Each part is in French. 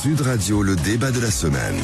Sud Radio, le débat de la semaine.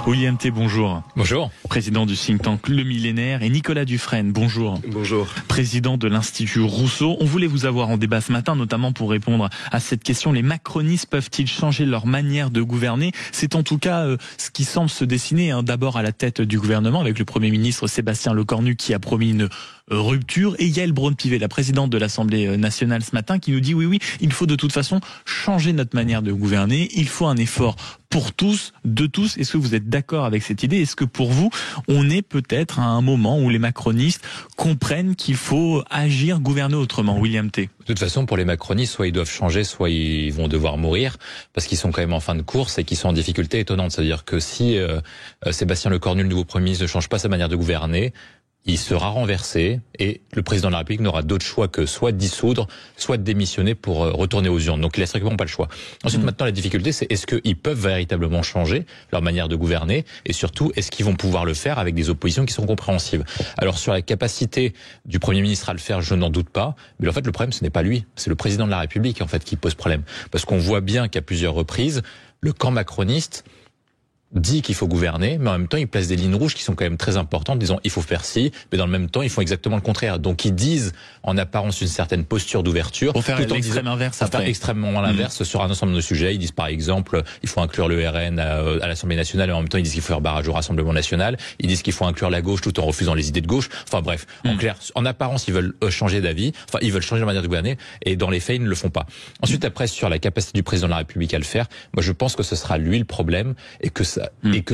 William T, bonjour. Bonjour. Président du think tank Le Millénaire, et Nicolas Dufresne, bonjour. Bonjour. Président de l'Institut Rousseau. On voulait vous avoir en débat ce matin, notamment pour répondre à cette question. Les macronistes peuvent-ils changer leur manière de gouverner? C'est en tout cas ce qui semble se dessiner, d'abord à la tête du gouvernement, avec le Premier ministre Sébastien Lecornu qui a promis une rupture, et Yaël Braun-Pivet, la présidente de l'Assemblée nationale ce matin, qui nous dit oui, il faut de toute façon changer notre manière de gouverner, il faut un effort pour tous, de tous. Est-ce que vous êtes d'accord avec cette idée? Est-ce que pour vous, on est peut-être à un moment où les macronistes comprennent qu'il faut agir, gouverner autrement? William T. De toute façon, pour les macronistes, soit ils doivent changer, soit ils vont devoir mourir, parce qu'ils sont quand même en fin de course et qu'ils sont en difficulté étonnante. C'est-à-dire que si Sébastien Lecornu, le nouveau Premier ministre, ne change pas sa manière de gouverner, il sera renversé et le président de la République n'aura d'autre choix que soit de dissoudre, soit de démissionner pour retourner aux urnes. Donc il n'a strictement pas le choix. Ensuite, maintenant, la difficulté, c'est est-ce qu'ils peuvent véritablement changer leur manière de gouverner, et surtout, est-ce qu'ils vont pouvoir le faire avec des oppositions qui sont compréhensives? Alors sur la capacité du Premier ministre à le faire, je n'en doute pas, mais en fait le problème, ce n'est pas lui, c'est le président de la République en fait qui pose problème. Parce qu'on voit bien qu'à plusieurs reprises, le camp macroniste dit qu'il faut gouverner, mais en même temps, ils placent des lignes rouges qui sont quand même très importantes, disant il faut faire ci, mais dans le même temps, ils font exactement le contraire. Donc, ils disent en apparence une certaine posture d'ouverture. Pour faire l'extrême inverse après. Pour faire extrêmement l'inverse sur un ensemble de sujets. Ils disent par exemple, il faut inclure le RN à l'Assemblée nationale, et en même temps, ils disent qu'il faut faire barrage au Rassemblement national. Ils disent qu'il faut inclure la gauche tout en refusant les idées de gauche. Enfin bref, en clair, en apparence, ils veulent changer d'avis. Enfin, ils veulent changer de manière de gouverner, et dans les faits, ils ne le font pas. Ensuite, après, sur la capacité du président de la République à le faire, moi, je pense que ce sera lui le problème, et que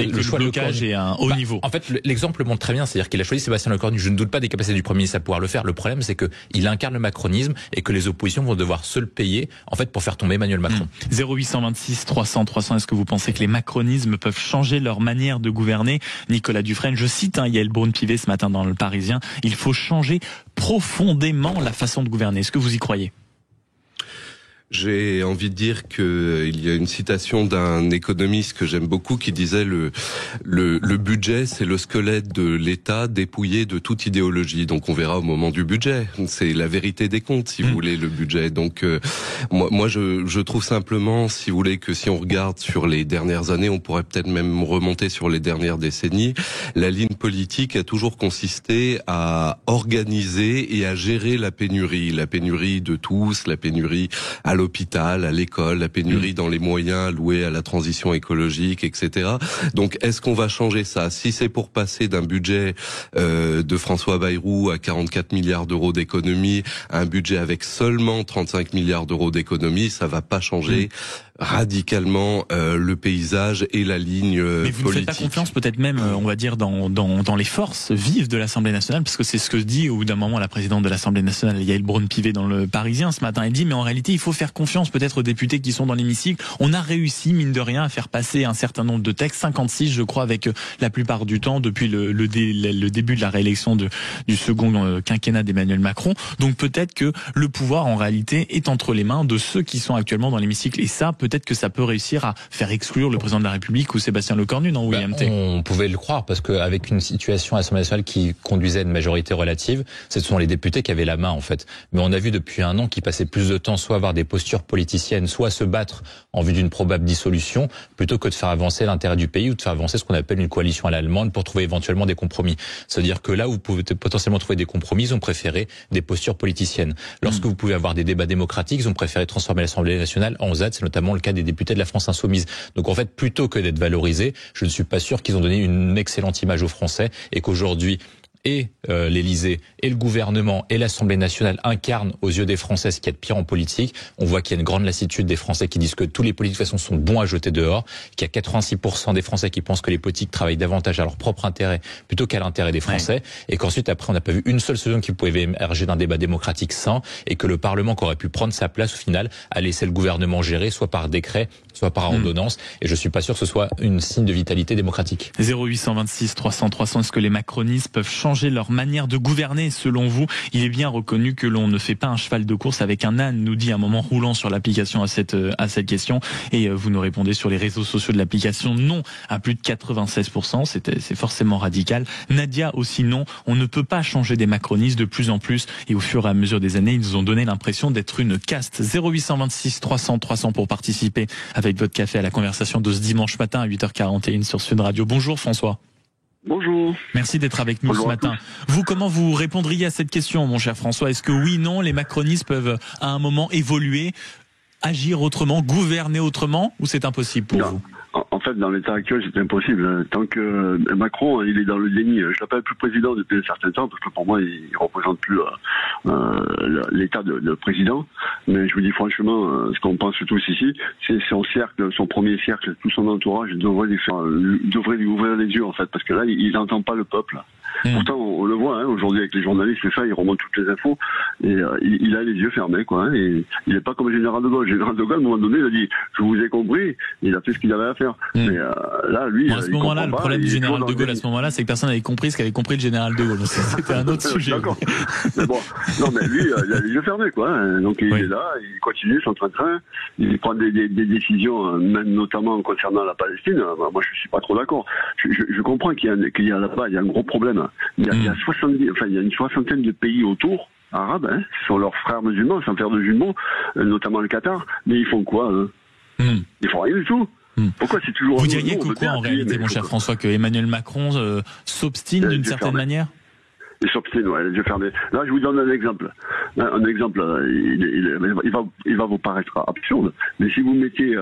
le blocage est à un haut niveau. En fait, l'exemple montre très bien, c'est-à-dire qu'il a choisi Sébastien Lecornu. Je ne doute pas des capacités du Premier ministre à pouvoir le faire. Le problème, c'est qu'il incarne le macronisme et que les oppositions vont devoir se le payer, en fait, pour faire tomber Emmanuel Macron. 0826 300 300. Est-ce que vous pensez que les macronismes peuvent changer leur manière de gouverner? Nicolas Dufresne, je cite Yaël Braun-Pivet ce matin dans Le Parisien. Il faut changer profondément la façon de gouverner. Est-ce que vous y croyez? J'ai envie de dire qu'il y a une citation d'un économiste que j'aime beaucoup qui disait le budget, c'est le squelette de l'État dépouillé de toute idéologie. Donc on verra au moment du budget. C'est la vérité des comptes, si vous voulez, le budget. Donc moi je trouve simplement, si vous voulez, que si on regarde sur les dernières années, on pourrait peut-être même remonter sur les dernières décennies, la ligne politique a toujours consisté à organiser et à gérer la pénurie de tous, la pénurie à l'hôpital, à l'école, la pénurie dans les moyens alloués à la transition écologique, etc. Donc, est-ce qu'on va changer ça? Si c'est pour passer d'un budget de François Bayrou à 44 milliards d'euros d'économie à un budget avec seulement 35 milliards d'euros d'économie, ça va pas changer radicalement le paysage et la ligne politique. Mais vous ne faites pas confiance, peut-être même, on va dire, dans les forces vives de l'Assemblée nationale, parce que c'est ce que dit au bout d'un moment la présidente de l'Assemblée nationale, Yaël Braun-Pivet, dans Le Parisien ce matin. Elle dit, mais en réalité, il faut faire confiance peut-être aux députés qui sont dans l'hémicycle. On a réussi, mine de rien, à faire passer un certain nombre de textes, 56, je crois, avec la plupart du temps, depuis le début de la réélection du second quinquennat d'Emmanuel Macron. Donc peut-être que le pouvoir, en réalité, est entre les mains de ceux qui sont actuellement dans l'hémicycle. Et ça, peut-être que ça peut réussir à faire exclure le président de la République ou Sébastien Lecornu, non, William T? On pouvait le croire, parce qu'avec une situation à l'Assemblée nationale qui conduisait à une majorité relative, ce sont les députés qui avaient la main, en fait. Mais on a vu depuis un an qu'ils passaient plus de temps soit à avoir des postures politiciennes, soit à se battre en vue d'une probable dissolution, plutôt que de faire avancer l'intérêt du pays ou de faire avancer ce qu'on appelle une coalition à l'allemande pour trouver éventuellement des compromis. C'est-à-dire que là où vous pouvez potentiellement trouver des compromis, ils ont préféré des postures politiciennes. Lorsque vous pouvez avoir des débats démocratiques, ils ont préféré transformer l'Assemblée nationale en ZAD, c'est notamment le cas des députés de la France Insoumise. Donc en fait, plutôt que d'être valorisés, je ne suis pas sûr qu'ils ont donné une excellente image aux Français, et qu'aujourd'hui, et l'Élysée et le gouvernement et l'Assemblée nationale incarnent aux yeux des Français ce qu'il y a de pire en politique. On voit qu'il y a une grande lassitude des Français qui disent que tous les politiques de toute façon sont bons à jeter dehors, qu'il y a 86% des Français qui pensent que les politiques travaillent davantage à leur propre intérêt plutôt qu'à l'intérêt des Français, et qu'ensuite après on n'a pas vu une seule solution qui pouvait émerger d'un débat démocratique sain, et que le Parlement qui aurait pu prendre sa place au final a laissé le gouvernement gérer soit par décret, soit par ordonnance, et je suis pas sûr que ce soit une signe de vitalité démocratique. 0826 300 300, est-ce que les macronistes peuvent changer changer leur manière de gouverner selon vous? Il est bien reconnu que l'on ne fait pas un cheval de course avec un âne, nous dit un moment roulant sur l'application à cette question. Et vous nous répondez sur les réseaux sociaux de l'application non à plus de 96%. C'est forcément radical. Nadia aussi non. On ne peut pas changer des macronistes de plus en plus. Et au fur et à mesure des années, ils nous ont donné l'impression d'être une caste. 0826 300 300 pour participer avec votre café à la conversation de ce dimanche matin à 8h41 sur Sud Radio. Bonjour François. Bonjour. Merci d'être avec nous ce matin. Vous, comment vous répondriez à cette question, mon cher François? Est-ce que oui, non, les macronistes peuvent à un moment évoluer, agir autrement, gouverner autrement, ou c'est impossible pour vous? En fait, dans l'état actuel, c'est impossible. Tant que Macron, il est dans le déni. Je l'appelle plus président depuis un certain temps, parce que pour moi, il représente plus l'état de président. Mais je vous dis franchement, ce qu'on pense tous ici, c'est son cercle, son premier cercle, tout son entourage devrait lui ouvrir les yeux, en fait, parce que là, il n'entend pas le peuple. Pourtant, on le voit, aujourd'hui avec les journalistes, c'est ça, il remonte toutes les infos, et il a les yeux fermés, quoi. Et il n'est pas comme le général de Gaulle. Le général de Gaulle, à un moment donné, il a dit, je vous ai compris, il a fait ce qu'il avait à faire. Mais là, lui, à ce moment-là, le problème du général de Gaulle, à ce moment-là, c'est que personne n'avait compris ce qu'avait compris le général de Gaulle. C'était un autre sujet. D'accord. Mais bon, non, mais lui, il a les yeux fermés, quoi. Donc il est là, il continue son train-train, il prend des décisions, même notamment concernant la Palestine. Moi, je suis pas trop d'accord. Je comprends qu'il y a là-bas, il y a un gros problème. Il y a une soixantaine de pays autour, arabes, ce sont leurs frères musulmans, sans faire de jumeaux, notamment le Qatar, mais ils font quoi, Ils font rien du tout. Pourquoi c'est toujours... Vous diriez que quoi en réalité, mon cher François, que Emmanuel Macron s'obstine d'une certaine manière? Il s'obstine, les yeux fermés. Là, je vous donne un exemple. Il va vous paraître absurde, mais si vous mettez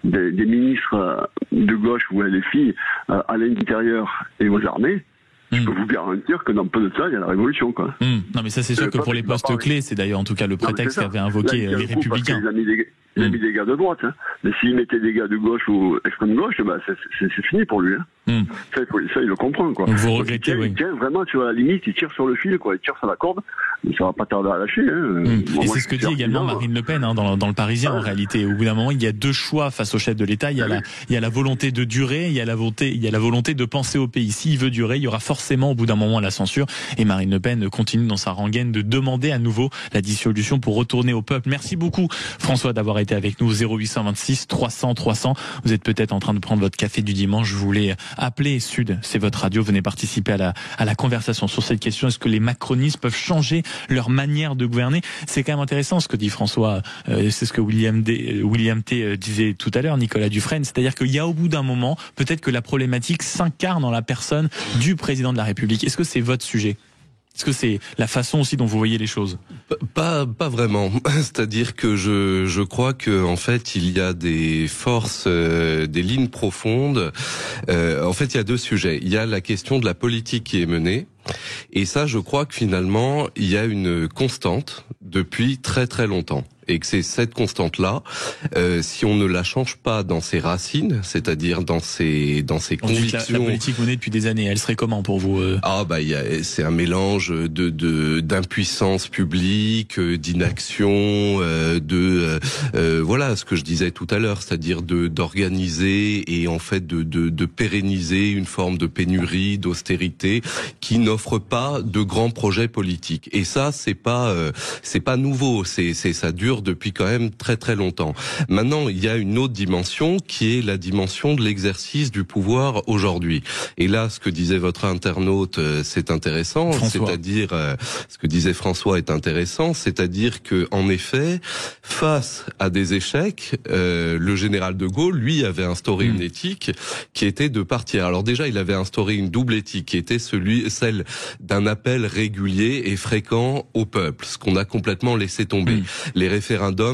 des ministres de gauche ou les filles à l'intérieur et aux armées, je peux vous garantir que dans peu de temps, il y a la révolution, quoi. Non, mais ça, c'est sûr que pour les postes clés, c'est d'ailleurs en tout cas le prétexte qu'avaient invoqué les Républicains. Il a mis des gars de droite, mais s'il mettait des gars de gauche ou extrême gauche, c'est fini pour lui. Ça, il le comprend, quoi. Donc vous regrettez, il tient vraiment, tu vois, à la limite, il tire sur le fil, quoi. Il tire sur la corde, mais ça va pas tarder à lâcher. Et c'est ce que dit également Marine Le Pen dans le Parisien, en réalité. Au bout d'un moment, il y a deux choix face au chef de l'État. Il y a la volonté de durer, il y a la volonté de penser au pays. S'il veut durer, il y aura forcément au bout d'un moment la censure. Et Marine Le Pen continue dans sa rengaine de demander à nouveau la dissolution pour retourner au peuple. Merci beaucoup, François, d'avoir été avec nous. 0826 300 300. Vous êtes peut-être en train de prendre votre café du dimanche. Je voulais appeler Sud. C'est votre radio. Venez participer à la conversation sur cette question. Est-ce que les macronistes peuvent changer leur manière de gouverner? C'est quand même intéressant ce que dit François. C'est ce que William T disait tout à l'heure, Nicolas Dufresne. C'est-à-dire qu'il y a au bout d'un moment, peut-être que la problématique s'incarne dans la personne du président de la République. Est-ce que c'est votre sujet? Est-ce que c'est la façon aussi dont vous voyez les choses? Pas vraiment. C'est-à-dire que je crois que en fait il y a des forces, des lignes profondes. En fait, il y a deux sujets. Il y a la question de la politique qui est menée. Et ça, je crois que finalement, il y a une constante depuis très très longtemps. Et que c'est cette constante-là, si on ne la change pas dans ses racines, c'est-à-dire dans ses convictions. La politique menée depuis des années, elle serait comment pour vous? C'est un mélange d'impuissance publique, d'inaction, voilà ce que je disais tout à l'heure, c'est-à-dire d'organiser et en fait de pérenniser une forme de pénurie, d'austérité qui n'offre pas de grands projets politiques. Et ça, c'est pas nouveau, ça dure depuis quand même très très longtemps. Maintenant, il y a une autre dimension qui est la dimension de l'exercice du pouvoir aujourd'hui. Et là, ce que disait votre internaute, c'est intéressant, c'est-à-dire ce que disait François est intéressant, c'est-à-dire que en effet, face à des échecs, le général de Gaulle, lui, avait instauré une éthique qui était de partir. Alors déjà, il avait instauré une double éthique qui était celle d'un appel régulier et fréquent au peuple, ce qu'on a complètement laissé tomber. Les référendums,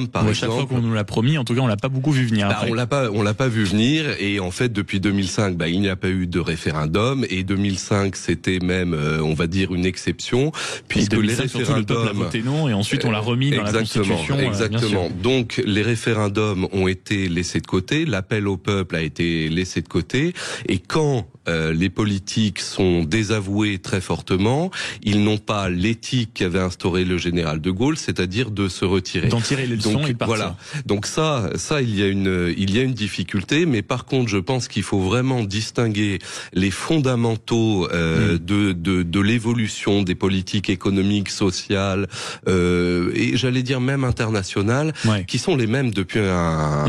par exemple. Chaque fois qu'on nous l'a promis, en tout cas, on l'a pas beaucoup vu venir. On l'a pas vu venir, et en fait, depuis 2005, il n'y a pas eu de référendum, et 2005, c'était même, on va dire, une exception, puisque les référendums. Le peuple a voté non, et ensuite on l'a remis dans la Constitution. Exactement. Donc, les référendums ont été laissés de côté, l'appel au peuple a été laissé de côté, et quand les politiques sont désavoués très fortement. Ils n'ont pas l'éthique qu'avait instauré le général de Gaulle, c'est-à-dire de se retirer. D'en tirer les leçons et de partir. Voilà. Donc ça, il y a une difficulté. Mais par contre, je pense qu'il faut vraiment distinguer les fondamentaux de l'évolution des politiques économiques, sociales et j'allais dire même internationales, qui sont les mêmes depuis un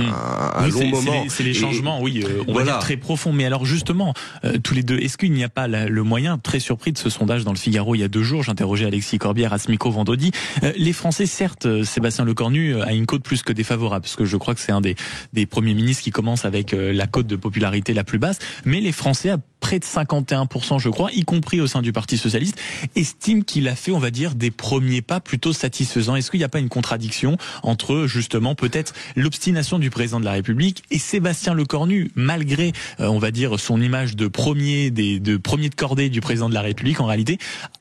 long moment. C'est les changements, on va dire très profonds. Mais alors justement, tous les deux, est-ce qu'il n'y a pas le moyen, très surpris de ce sondage dans le Figaro il y a 2 jours, j'interrogeais Alexis Corbière à ce micro vendredi, les Français, certes, Sébastien Lecornu a une cote plus que défavorable, parce que je crois que c'est un des premiers ministres qui commence avec la cote de popularité la plus basse, mais les Français, à près de 51%, je crois, y compris au sein du Parti Socialiste, estiment qu'il a fait, on va dire, des premiers pas plutôt satisfaisants. Est-ce qu'il n'y a pas une contradiction entre, justement, peut-être l'obstination du président de la République et Sébastien Lecornu, malgré, on va dire, son image de premier de cordée du président de la République, en réalité,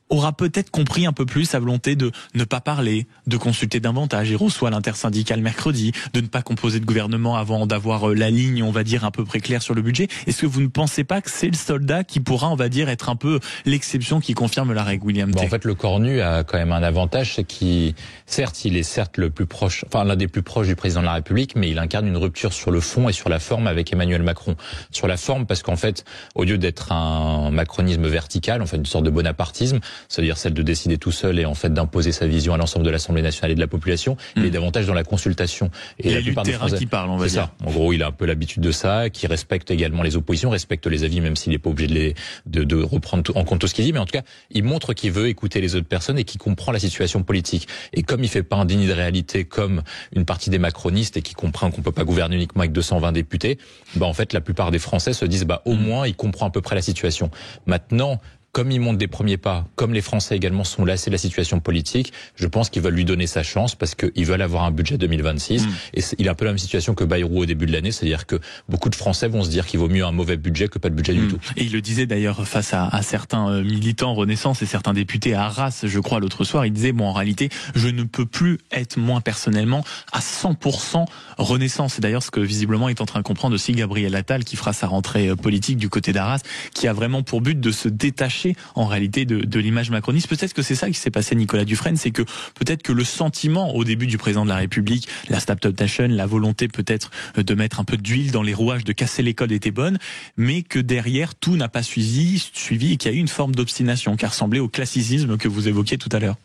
aura peut-être compris un peu plus sa volonté de ne pas parler, de consulter davantage. Il reçoit l'intersyndicale mercredi, de ne pas composer de gouvernement avant d'avoir la ligne, on va dire, à peu près claire sur le budget. Est-ce que vous ne pensez pas que c'est le soldat qui pourra, on va dire, être un peu l'exception qui confirme la règle, William T? En fait, Lecornu a quand même un avantage, c'est qu'il, certes, il est le plus proche, enfin l'un des plus proches du président de la République, mais il incarne une rupture sur le fond et sur la forme avec Emmanuel Macron. Sur la forme, parce qu'en fait, au lieu d'être un macronisme vertical, en fait, une sorte de bonapartisme, c'est-à-dire celle de décider tout seul et en fait d'imposer sa vision à l'ensemble de l'Assemblée nationale et de la population, il est davantage dans la consultation. Et la plupart des Français qui parle, on va dire. En gros, il a un peu l'habitude de ça, qui respecte également les oppositions, respecte les avis, même s'il n'est pas obligé de reprendre en compte tout ce qu'il dit. Mais en tout cas, il montre qu'il veut écouter les autres personnes et qu'il comprend la situation politique. Et comme il fait pas un déni de réalité comme une partie des macronistes et qui comprend qu'on peut pas gouverner uniquement avec 220 députés, en fait, la plupart des Français se disent, au moins, il comprend à peu près la situation. Maintenant, comme il monte des premiers pas, comme les Français également sont lassés de la situation politique, je pense qu'ils veulent lui donner sa chance parce qu'ils veulent avoir un budget 2026. Et il a un peu la même situation que Bayrou au début de l'année, c'est-à-dire que beaucoup de Français vont se dire qu'il vaut mieux un mauvais budget que pas de budget du tout. Et il le disait d'ailleurs face à certains militants Renaissance et certains députés à Arras, je crois, l'autre soir, il disait, en réalité, je ne peux plus être moi personnellement à 100% Renaissance. C'est d'ailleurs ce que visiblement est en train de comprendre aussi Gabriel Attal, qui fera sa rentrée politique du côté d'Arras, qui a vraiment pour but de se détacher en réalité de l'image macroniste. Peut-être que c'est ça qui s'est passé, Nicolas Dufresne, c'est que peut-être que le sentiment au début du président de la République, la Start-up Nation, la volonté peut-être de mettre un peu d'huile dans les rouages, de casser les codes était bonne, mais que derrière tout n'a pas suivi et qu'il y a eu une forme d'obstination qui a ressemblé au classicisme que vous évoquiez tout à l'heure.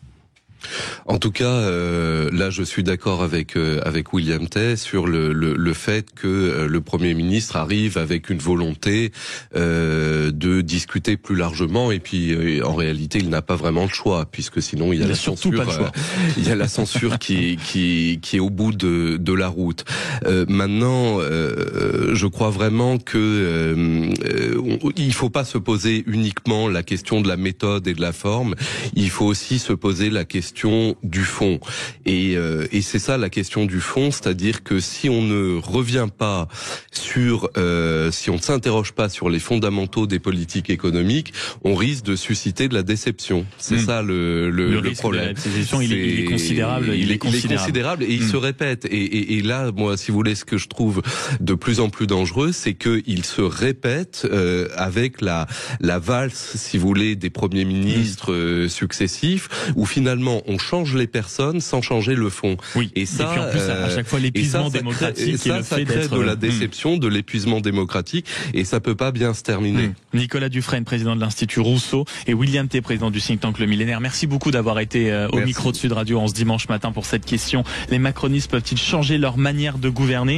En tout cas, là, je suis d'accord avec William Tay sur le fait que le Premier ministre arrive avec une volonté de discuter plus largement. Et puis, en réalité, il n'a pas vraiment le choix, puisque sinon il y a la censure. Il y a la censure qui est au bout de la route. Maintenant, je crois vraiment que il faut pas se poser uniquement la question de la méthode et de la forme. Il faut aussi se poser la question du fond. Et c'est ça la question du fond, c'est-à-dire que si on ne revient pas sur, si on ne s'interroge pas sur les fondamentaux des politiques économiques, on risque de susciter de la déception. C'est ça le problème. De la déception, il est considérable. Il est considérable et il se répète. Et là, moi, si vous voulez, ce que je trouve de plus en plus dangereux, c'est que il se répète avec la valse, si vous voulez, des premiers ministres successifs, où finalement on change les personnes sans changer le fond. Oui. Et ça, puis en plus, à chaque fois l'épuisement démocratique, ça crée de la déception, de l'épuisement démocratique, et ça peut pas bien se terminer. Nicolas Dufresne, président de l'Institut Rousseau, et William T, président du think tank Le Millénaire. Merci beaucoup d'avoir été au micro de Sud Radio en ce dimanche matin pour cette question. Les macronistes peuvent-ils changer leur manière de gouverner?